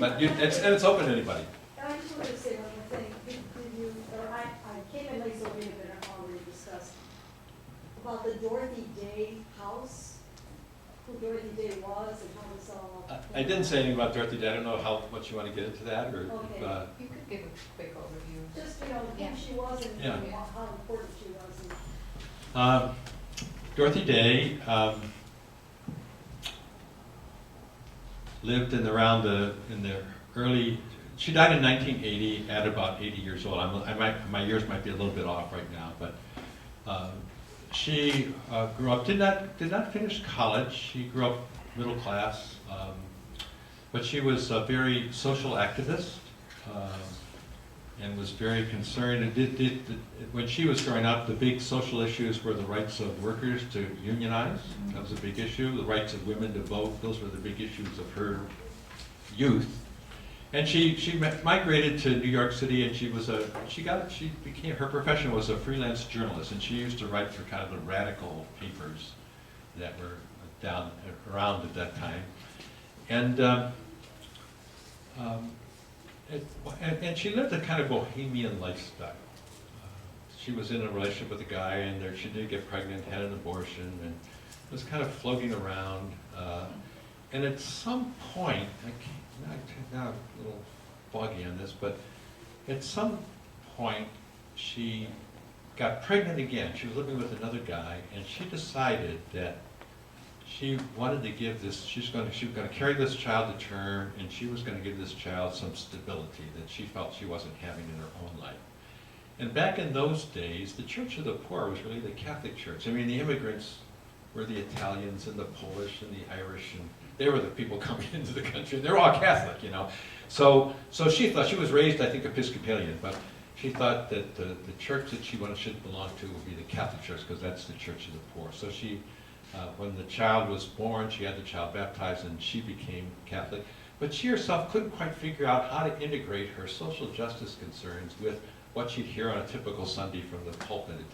But it's open to anybody. And I just wanted to say one more thing. I came in late, so we had already discussed about the Dorothy Day house, who Dorothy Day was and how this all. I didn't say anything about Dorothy Day. I don't know how much you want to get into that, or Okay. You could give a quick overview. Just, Yeah. who she was and Yeah. how important she was. And Dorothy Day lived in the early. She died in 1980 at about 80 years old. My years might be a little bit off right now, but she grew up. Did not finish college. She grew up middle class, but she was a very social activist and was very concerned. When she was growing up, the big social issues were the rights of workers to unionize. That was a big issue. The rights of women to vote. Those were the big issues of her youth. And she migrated to New York City, and her profession was a freelance journalist, and she used to write for kind of the radical papers that were around at that time. And she lived a kind of bohemian lifestyle. She was in a relationship with a guy, and she did get pregnant, had an abortion, and was kind of floating around. And at some point, I'm a little foggy on this, but at some point she got pregnant again. She was living with another guy, and she decided that she wanted to give this, she was going to carry this child to term, and she was going to give this child some stability that she felt she wasn't having in her own life. And back in those days, the Church of the Poor was really the Catholic Church. I mean, the immigrants were the Italians and the Polish and the Irish, and they were the people coming into the country, and they were all Catholic, So she thought, she was raised, I think, Episcopalian, but she thought that the church that she should belong to would be the Catholic Church, because that's the Church of the Poor. So she, when the child was born, she had the child baptized, and she became Catholic. But she herself couldn't quite figure out how to integrate her social justice concerns with what she'd hear on a typical Sunday from the pulpit. It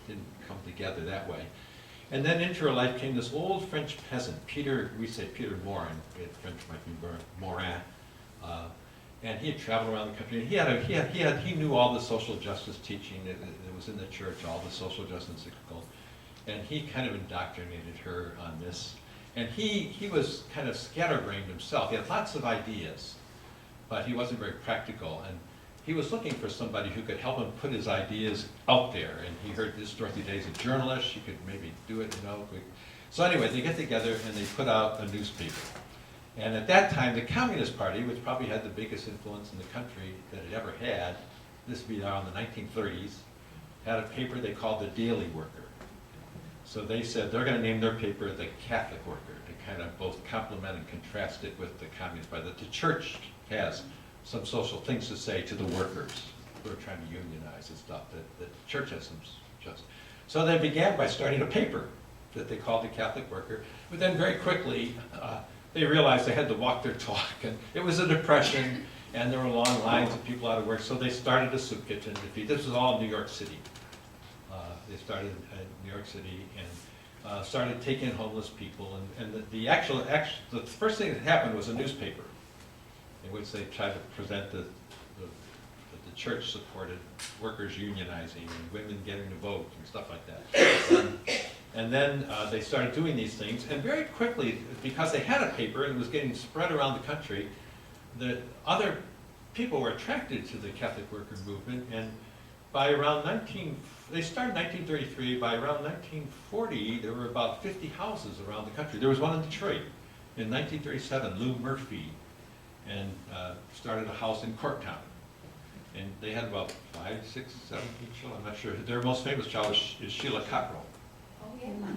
didn't come together that way. And then into her life came this old French peasant, we say Peter Morin, French might be Morin, and he had traveled around the country. And he knew all the social justice teaching that was in the church, all the social justice encyclicals, and he kind of indoctrinated her on this. And he was kind of scatterbrained himself. He had lots of ideas, but he wasn't very practical. And he was looking for somebody who could help him put his ideas out there. And he heard this Dorothy Day's a journalist. She could maybe do it, So anyway, they get together and they put out a newspaper. And at that time, the Communist Party, which probably had the biggest influence in the country that it ever had, this would be around the 1930s, had a paper they called the Daily Worker. So they said they're going to name their paper the Catholic Worker to kind of both complement and contrast it with the Communist Party. That the church has some social things to say to the workers who are trying to unionize and stuff, that the church has some justice. So they began by starting a paper that they called the Catholic Worker, but then very quickly they realized they had to walk their talk, and it was a depression, and there were long lines of people out of work, so they started a soup kitchen to feed. This was all in New York City. They started in New York City, and started taking in homeless people, and the first thing that happened was a newspaper in which they tried to present the church supported workers unionizing and women getting to vote and stuff like that. And then they started doing these things, and very quickly, because they had a paper and it was getting spread around the country, the other people were attracted to the Catholic worker movement, and by around they started in 1933, by around 1940, there were about 50 houses around the country. There was one in Detroit. In 1937, Lou Murphy and started a house in Corktown. And they had about 5, 6, 7 children, I'm not sure. Their most famous child is Sheila Cottrell. Oh,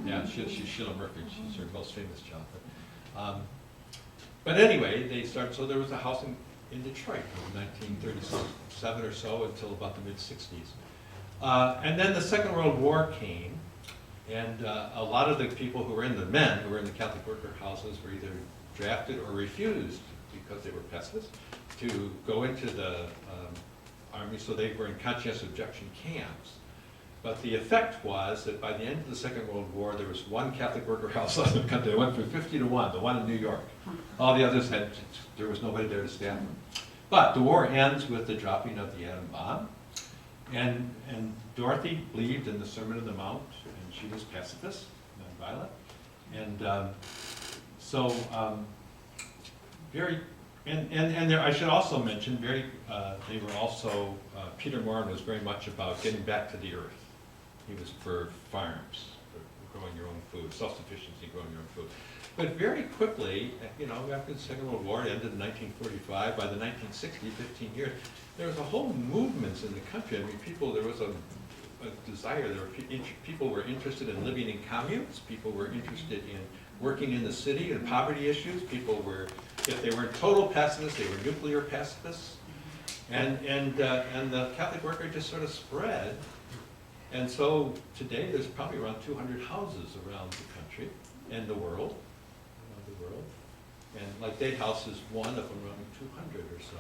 yeah. Yeah, she's Sheila Murphy, she's her most famous child. But anyway, they started, so there was a house in Detroit from 1937 or so until about the mid-60s. And then the Second World War came, and a lot of the people who were in the Catholic worker houses were either drafted or refused, because they were pacifists, to go into the army, so they were in conscientious objection camps. But the effect was that by the end of the Second World War, there was one Catholic worker house in the country. It went from 50 to 1, the one in New York. All the others there was nobody there to stand them. But the war ends with the dropping of the atom bomb. And Dorothy believed in the Sermon on the Mount, and she was pacifist, nonviolent. And And there, I should also mention, they were also, Peter Moran was very much about getting back to the earth. He was for farms, for growing your own food, self-sufficiency, growing your own food. But very quickly, after the Second World War ended in 1945, by the 1960s, 15 years, there was a whole movement in the country. I mean, there was a desire, people were interested in living in communes, people were interested in working in the city and poverty issues, people were, if they weren't total pacifists, they were nuclear pacifists. And the Catholic worker just sort of spread. And so today there's probably around 200 houses around the country and the world. And like Date House is one of them, around 200 or so.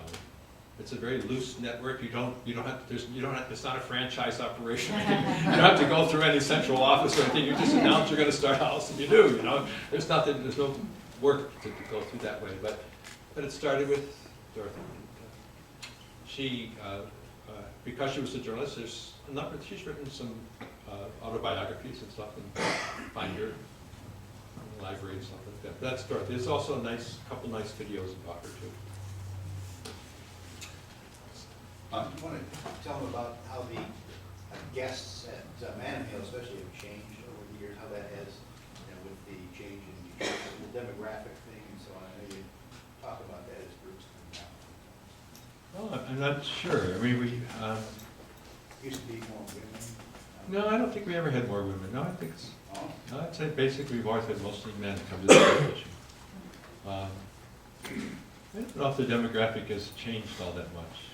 It's a very loose network. You don't have, it's not a franchise operation. You don't have to go through any central office or anything. You just announce you're going to start a house, and you do. There's no work to go through that way. But it started with Dorothy. She, because she was a journalist, she's written some autobiographies and stuff, and find her in the library and stuff like that. That's Dorothy. There's also a couple nice videos about her too. I want to tell them about how the guests at Manna, especially, have changed over the years, how that has, with the change in the demographic thing and so on. I know you talk about that as groups coming out. Well, I'm not sure. I mean, we Used to be more women. no, I don't think we ever had more women. No, I think it's. Oh. No, I'd say basically we've always had mostly men come to the church. I don't know if the demographic has changed all that much.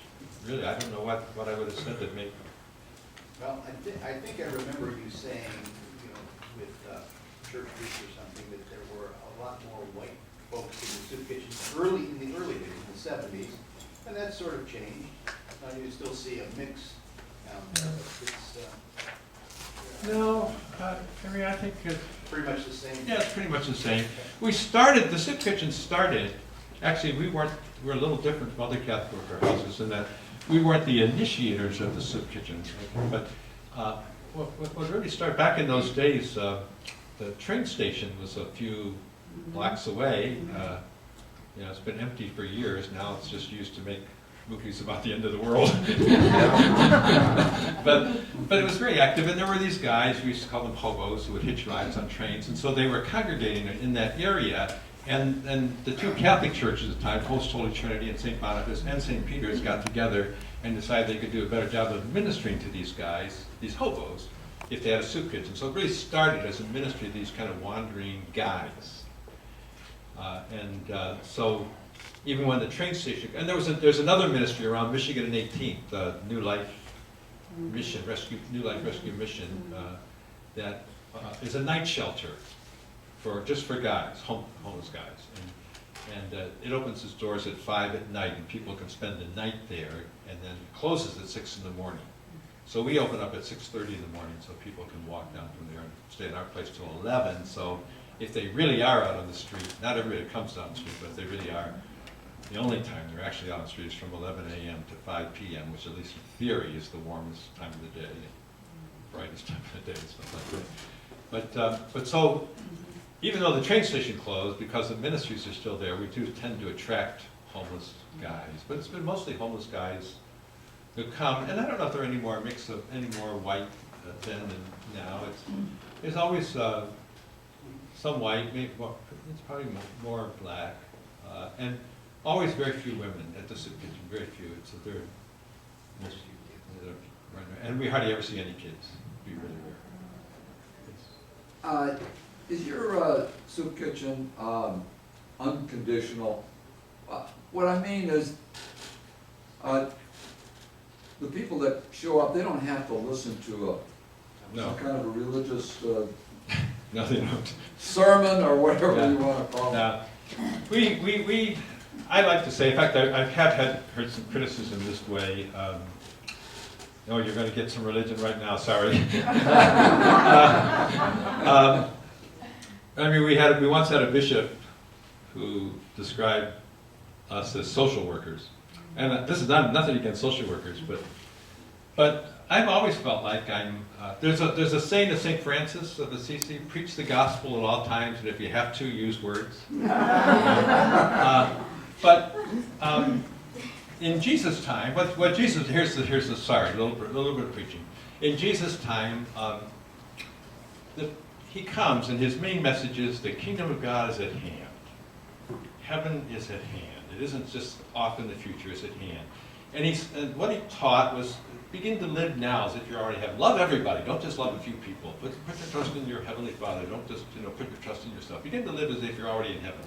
Really, I don't know what I would have said that made. Well, I think I remember you saying, with church groups or something, that there were a lot more white folks in the soup kitchens in the early days, in the 70s, and that sort of changed. You still see a mix down there, but it's No, I think it's pretty much the same. yeah, it's pretty much the same. The soup kitchen started. Actually, we were a little different from other Catholic worker houses in that we weren't the initiators of the soup kitchen. But what really started back in those days, the train station was a few blocks away. It's been empty for years. Now it's just used to make movies about the end of the world. but it was very active, and there were these guys, we used to call them hobos, who would hitch rides on trains, and so they were congregating in that area. And the two Catholic churches at the time, Most Holy Trinity and St. Boniface and St. Peter's, got together and decided they could do a better job of ministering to these guys, these hobos, if they had a soup kitchen. So it really started as a ministry of these kind of wandering guys. So even when the train station, and there's another ministry around Michigan and 18th, the New Life Rescue Mission, that is a night shelter just for guys, homeless guys, and it opens its doors at 5 at night, and people can spend the night there, and then closes at 6 in the morning. So we open up at 6:30 in the morning so people can walk down from there and stay at our place till 11. So if they really are out on the street, not everybody comes down the street, but if they really are, the only time they're actually out on the street is from 11 a.m. to 5 p.m., which at least in theory is the warmest time of the day, brightest time of the day, stuff like that. But so, even though the train station closed, because the ministries are still there, we do tend to attract homeless guys. But it's been mostly homeless guys who come, and I don't know if there are any more mix of any more white then and now. There's always some white, maybe more, it's probably more black, and always very few women at the soup kitchen, very few. So they're most, and we hardly ever see any kids. It'd be really rare. Is your soup kitchen unconditional? What I mean is, the people that show up, they don't have to listen to some kind of a religious No, they don't. sermon or whatever Yeah. you want to call it. Now, I like to say, in fact, I have heard some criticism this way. Oh, you're going to get some religion right now, sorry. I mean, we once had a bishop who described us as social workers. And this is nothing against social workers, but I've always felt like there's a saying of St. Francis of Assisi, preach the gospel at all times, and if you have to, use words. But in Jesus' time, what Jesus, here's the sorry, a little bit of preaching. In Jesus' time, he comes, and his main message is the kingdom of God is at hand. Heaven is at hand. It isn't just off in the future, it's at hand. And what he taught was, begin to live now as if you already have. Love everybody, don't just love a few people. Put your trust in your Heavenly Father, don't just put your trust in yourself. Begin to live as if you're already in heaven.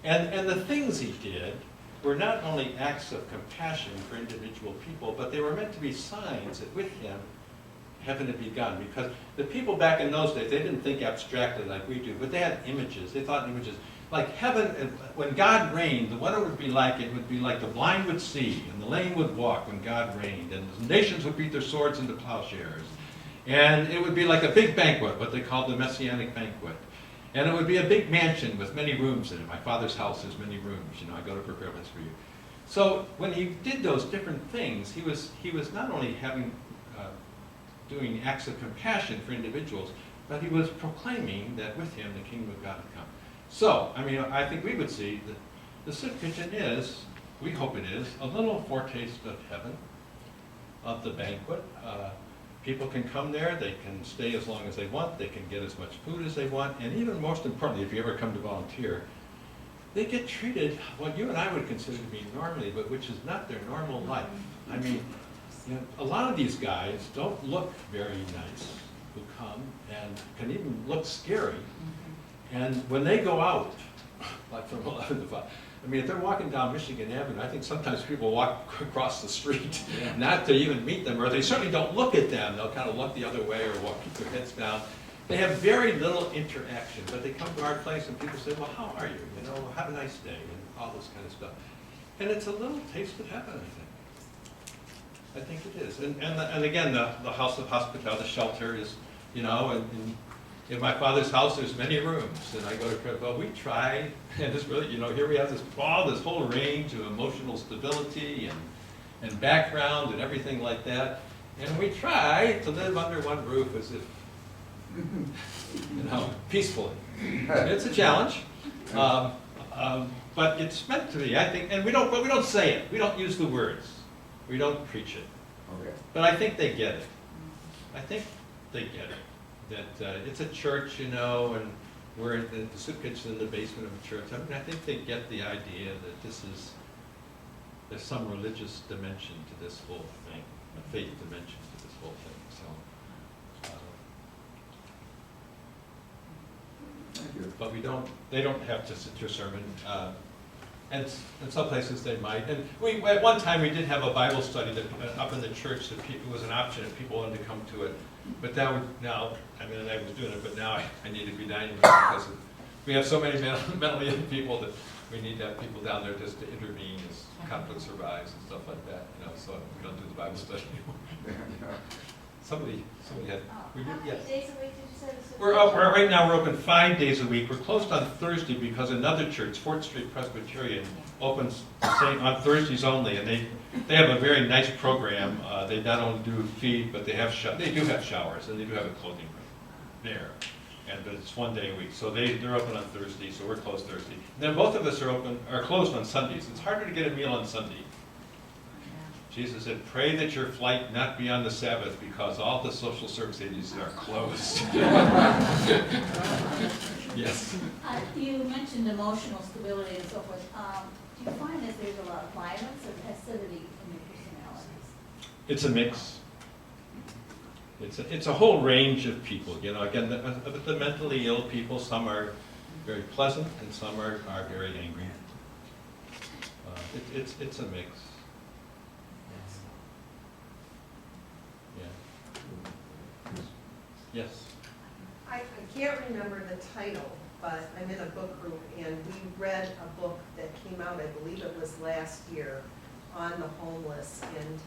And the things he did were not only acts of compassion for individual people, but they were meant to be signs that with him, heaven had begun. Because the people back in those days, they didn't think abstractly like we do, but they had images. They thought in images. Like heaven, when God reigned, what it would be like the blind would see, and the lame would walk when God reigned, and the nations would beat their swords into plowshares. And it would be like a big banquet, what they called the Messianic banquet. And it would be a big mansion with many rooms in it. My Father's house has many rooms, I go to prepare place for you. So when he did those different things, he was not only doing acts of compassion for individuals, but he was proclaiming that with him the kingdom of God had come. So, I mean, I think we would see that the soup kitchen is, we hope it is, a little foretaste of heaven, of the banquet. People can come there, they can stay as long as they want, they can get as much food as they want, and even most importantly, if you ever come to volunteer, they get treated what you and I would consider to be normally, but which is not their normal life. I mean, a lot of these guys don't look very nice who come, and can even look scary. And when they go out, like from 11 to 5, I mean, if they're walking down Michigan Avenue, I think sometimes people walk across the street, not to even meet them, or they certainly don't look at them. They'll kind of look the other way or keep their heads down. They have very little interaction, but they come to our place and people say, well, how are you? Have a nice day, and all this kind of stuff. And it's a little taste of heaven, I think it is. And again, the house of hospitality, the shelter is, and in my Father's house, there's many rooms, and I go to pray. Well, we try, and it's really, here we have this whole range of emotional stability and background and everything like that, and we try to live under one roof as if, peacefully. It's a challenge, but it's meant to be, I think, and we don't say it. We don't use the words. We don't preach it. Okay. But I think they get it. I think they get it. That it's a church, and we're in the soup kitchen in the basement of a church. I mean, I think they get the idea that there's some religious dimension to this whole thing, a faith dimension to this whole thing. So, Thank you. but they don't have to sit through a sermon. And in some places they might. And at one time we did have a Bible study up in the church that it was an option if people wanted to come to it. But now, I was doing it, but now I need to be dining because we have so many mentally ill people that we need to have people down there just to intervene as conflicts arise and stuff like that. So we don't do the Bible study anymore. Somebody had, How we did, many yes. days a week did you say this? We're up, right now, we're open 5 days a week. We're closed on Thursday because another church, 4th Street Presbyterian, opens on Thursdays only, and they have a very nice program. They not only do feed, but they do have showers, and they do have a clothing room there. But it's 1 day a week, so they're open on Thursday, so we're closed Thursday. And then both of us are closed on Sundays. It's harder to get a meal on Sunday. Jesus said, pray that your flight not be on the Sabbath because all the social service agencies are closed. Yes. You mentioned emotional stability and so forth. Do you find that there's a lot of violence or passivity in your personalities? It's a mix. It's a whole range of people. You know, again, the mentally ill people, some are very pleasant and some are very angry. It's a mix. Yeah. Yes. I can't remember the title, but I'm in a book group, and we read a book that came out, I believe it was last year, on the homeless, and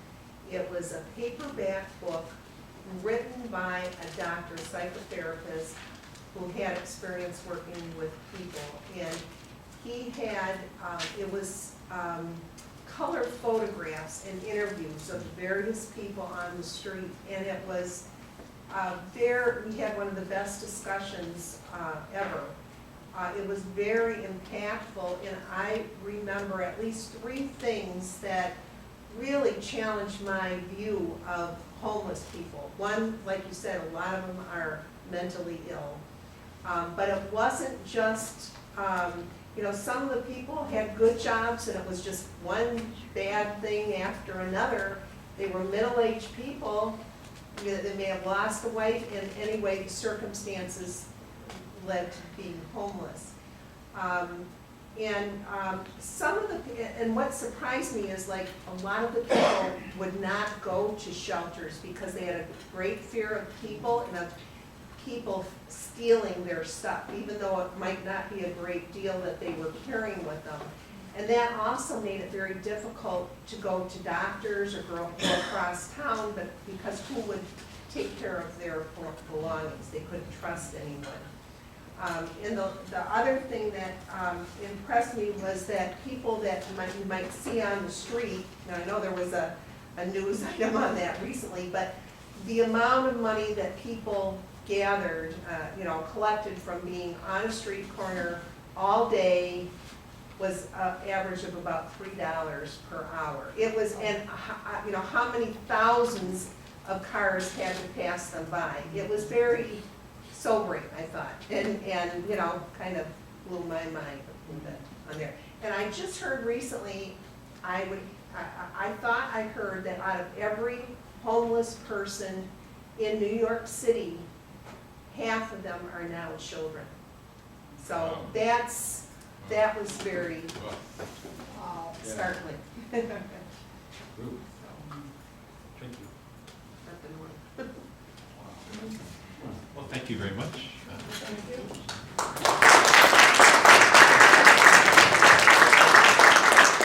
it was a paperback book written by a doctor, psychotherapist, who had experience working with people, and he had, it was color photographs and interviews of various people on the street, and it was we had one of the best discussions ever. It was very impactful, and I remember at least 3 things that really challenged my view of homeless people. One, like you said, a lot of them are mentally ill. But it wasn't just, you know, some of the people had good jobs and it was just one bad thing after another. They were middle-aged people. They may have lost a wife, and anyway, the circumstances led to being homeless. And what surprised me is, like, a lot of the people would not go to shelters because they had a great fear of people and of people stealing their stuff, even though it might not be a great deal that they were carrying with them. And that also made it very difficult to go to doctors or go across town, but because who would take care of their belongings? They couldn't trust anyone. And the other thing that impressed me was that people that you might see on the street, now I know there was a news item on that recently, but the amount of money that people gathered, you know, collected from being on a street corner all day was an average of about $3 per hour. It was, and you know, how many thousands of cars had to pass them by. It was very sobering, I thought, and you know, kind of blew my mind a little bit on there. And I just heard recently, I thought I heard that out of every homeless person in New York City, half of them are now children. So that was very startling. Thank you. Well, thank you very much.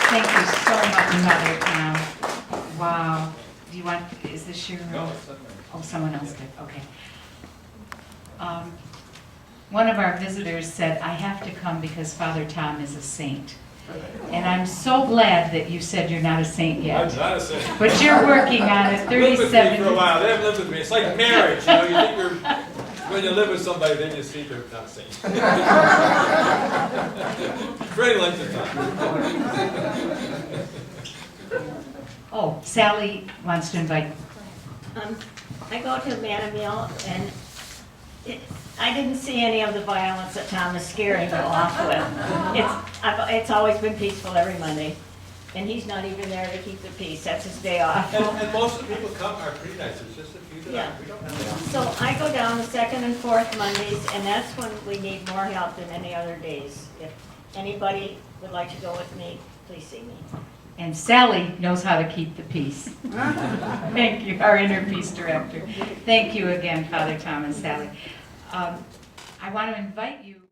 Thank you so much, Father Tom. Wow. Do you want, is this your? No, Oh, someone else did, okay. One of our visitors said, I have to come because Father Tom is a saint. And I'm so glad that you said you're not a saint yet. I'm not a saint. But you're working on it, Live with me 37 for a while. They haven't lived with me. It's like marriage, you know. You think you're, when you live with somebody, then you see they're not a saint. Very length of time. Oh, Sally wants to invite. I go to Manna Meal, and I didn't see any of the violence that Tom is scaring me off with. It's always been peaceful every Monday, and he's not even there to keep the peace. That's his day off. And most of the people come are pretty nice. There's just a few that Yeah. we don't have. So I go down the 2nd and 4th Mondays, and that's when we need more help than any other days. If anybody would like to go with me, please see me. And Sally knows how to keep the peace. Thank you, our inner peace director. Thank you again, Father Tom and Sally. I want to invite you.